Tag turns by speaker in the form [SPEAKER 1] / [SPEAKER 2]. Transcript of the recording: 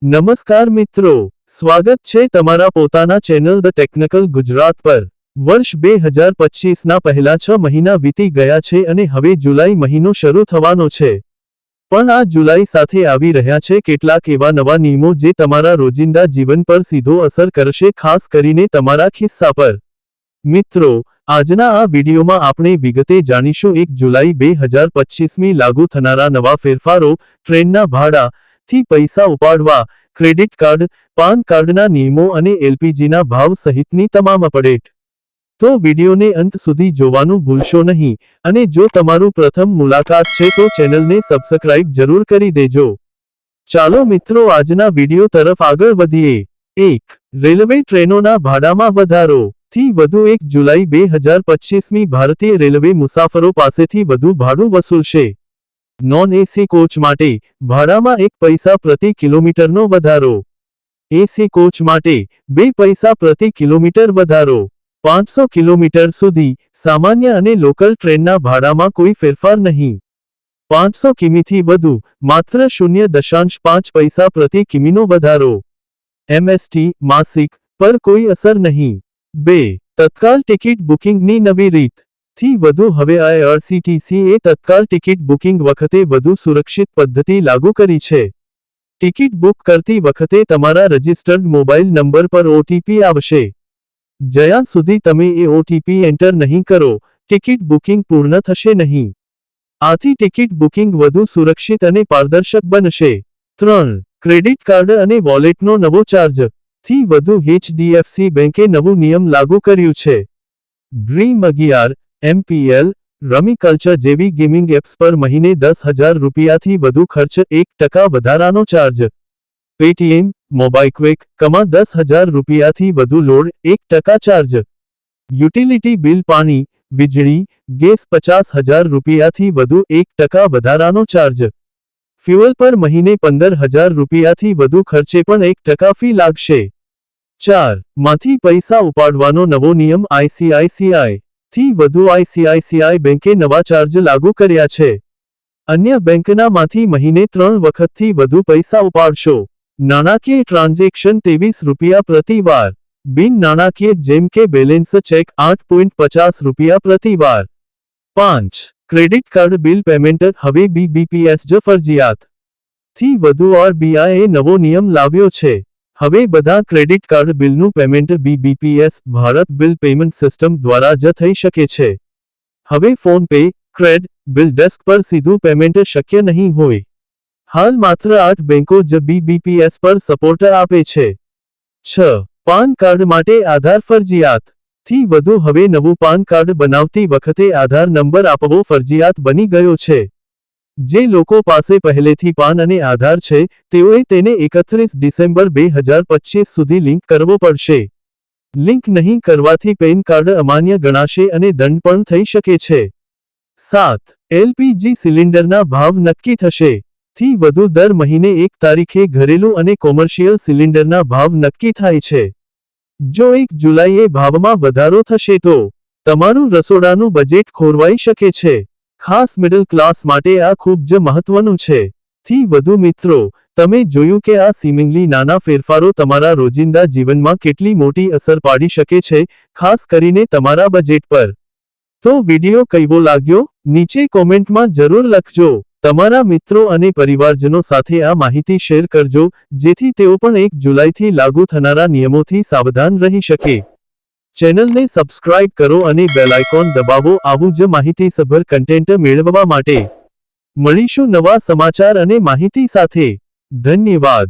[SPEAKER 1] નમસ્કાર મિત્રો, સ્વાગત છે તમારા પોતાના ચેનલ ધ ટેકનિકલ ગુજરાત પર। વર્ષ 2025ના પહેલા 6 મહિના વીતી ગયા છે અને હવે જુલાઈ મહિનો શરૂ થવાનો છે। પણ આ જુલાઈ સાથે આવી રહ્યા છે કેટલાક એવા નવા નિયમો જે તમારા રોજિંદા જીવન પર સીધો અસર કરશે, ખાસ કરીને તમારા ખિસ્સા પર। મિત્રો, આજના આ વિડીયોમાં આપણે વિગતે જાણીશું 1 જુલાઈ 2025મી લાગુ થનારા નવા ફેરફારો, ટ્રેનના ભાડા થી પૈસા ઉપાડવા, ક્રેડિટ કાર્ડ, પાન કાર્ડના નિયમો અને એલપીજીના ભાવ સહિતની તમામ અપડેટ। તો વિડીયોને અંત સુધી જોવાનું ભૂલશો નહીં અને જો તમારું પ્રથમ મુલાકાત છે તો ચેનલને સબસ્ક્રાઇબ જરૂર કરી દેજો। ચાલો મિત્રો આજના વિડીયો તરફ આગળ વધીએ। 1. રેલવે ટ્રેનોના ભાડામાં વધારો થી વધુ 1 જુલાઈ 2025મી ભારતીય રેલવે મુસાફરો પાસેથી વધુ ભાડું વસૂલશે। નોન એસી કોચ માટે ભાડામાં 1 પૈસા પ્રતિ કિલોમીટરનો વધારો, એસી કોચ માટે 2 પૈસા પ્રતિ કિલોમીટર વધારો। 500 કિલોમીટર સુધી સામાન્ય અને લોકલ ટ્રેનના ભાડામાં કોઈ ફેરફાર નહીં। 500 કિમીથી વધુ માત્ર 0.5 પૈસા પ્રતિ કિમીનો વધારો। એમએસટી માસિક પર કોઈ અસર નહીં। 2. તત્કાલ ટિકિટ બુકિંગની નવી રીત થી વધુ હવે IRCTC એ તત્કાલ ટિકિટ બુકિંગ વખતે વધુ સુરક્ષિત પદ્ધતિ લાગુ કરી છે। ટિકિટ બુક કરતી વખતે તમારા રજિસ્ટર્ડ મોબાઈલ નંબર પર ઓટીપી આવશે। જ્યાં સુધી તમે એ ઓટીપી એન્ટર નહીં કરો, ટિકિટ બુકિંગ પૂર્ણ થશે નહીં। આથી ટિકિટ બુકિંગ વધુ સુરક્ષિત અને પારદર્શક બનશે। 3. ક્રેડિટ કાર્ડ અને વોલેટનો નવો ચાર્જ થી વધુ HDFC બેંકે નવું નિયમ લાગુ કર્યું છે। ડ્રીમ 11, MPL, રમી કલ્ચર જેવી ગેમિંગ એપ્સ પર મહિને 10,000 રૂપિયાથી વધુ ખર્ચ 1% વધારાનો ચાર્જ। પેટીએમ, મોબાઈક્વિક, કમા 10,000 રૂપિયાથી વધુ લોડ 1% ચાર્જ। યુટિલિટી બિલ પાણી, વીજળી, ગેસ 50,000 રૂપિયાથી વધુ 1% વધારાનો ચાર્જ। ફ્યુઅલ પર મહિને 15,000 રૂપિયાથી વધુ ખર્ચે પણ 1% ફી લાગશે। 4. માંથી પૈસા ઉપાડવાનો નવો નિયમ ICICI થી વધુ ICICI બેંકે નવા ચાર્જ લાગુ કર્યા છે। અન્ય બેંકના માંથી મહિને 3 વખતથી વધુ પૈસા ઉપાડશો। નાણાકીય ટ્રાન્ઝેક્શન 23 રૂપિયા પ્રતિ વાર, બિન નાણાકીય જેમ કે બેલેન્સ ચેક 8.50 રૂપિયા પ્રતિ વાર। 5. ક્રેડિટ કાર્ડ બિલ પેમેન્ટ હવે BBPS જ ફરજિયાત થી વધુ RBI એ નવો નિયમ લાવ્યો છે। હવે બધા ક્રેડિટ કાર્ડ બિલનું payment BBPS Bharat bill payment system દ્વારા જ થઈ શકે છે। હવે PhonePe, CRED, BillDesk પર સીધું પેમેન્ટ શક્ય નહીં હોય। હાલ માત્ર 8 બેંકો જ BBPS પર સપોર્ટ આપે છે। 6. પાન કાર્ડ માટે આધાર ફરજિયાત થી વધુ હવે નવું પાન કાર્ડ બનાવતી વખતે આધાર નંબર આપવો ફરજિયાત બની ગયો છે। જે લોકો પાસે પહેલેથી પાન અને આધાર છે તેઓએ તેને 31 ડિસેમ્બર 2025 સુધી લિંક કરવો પડશે। લિંક નહીં કરવાથી પેન કાર્ડ અમાન્ય ગણાશે અને દંડ પણ થઈ શકે છે। 7. LPG સિલિન્ડરના ભાવ નક્કી થશે થી વધુ દર મહિને 1 તારીખે ઘરેલું અને કોમર્શિયલ સિલિન્ડરના ભાવ નક્કી થાય છે। જો 1 જુલાઈએ ભાવમાં વધારો થશે તો તમારું રસોડાનું બજેટ ખોરવાઈ શકે છે। ખાસ મિડલ ક્લાસ માટે આ ખૂબ જ મહત્વનું છે। થી વધુ મિત્રો, તમે જોયું કે આ સિમિંગલી નાના ફેરફારો તમારા રોજિંદા જીવનમાં કેટલી મોટી અસર પાડી શકે છે, ખાસ કરીને તમારા બજેટ પર। તો વિડીયો કેવો લાગ્યો નીચે કોમેન્ટમાં જરૂર લખજો। તમારા મિત્રો અને પરિવારજનો સાથે આ માહિતી શેર કરજો જેથી તેઓ પણ 1 જુલાઈથી લાગુ થનારા નિયમોથી સાવધાન રહી શકે। ચેનલને સબસ્ક્રાઇબ કરો અને બેલ આઇકોન દબાવો આવું જ માહિતીસભર કન્ટેન્ટ મેળવવા માટે। મળીશું નવા સમાચાર અને માહિતી સાથે। ધન્યવાદ।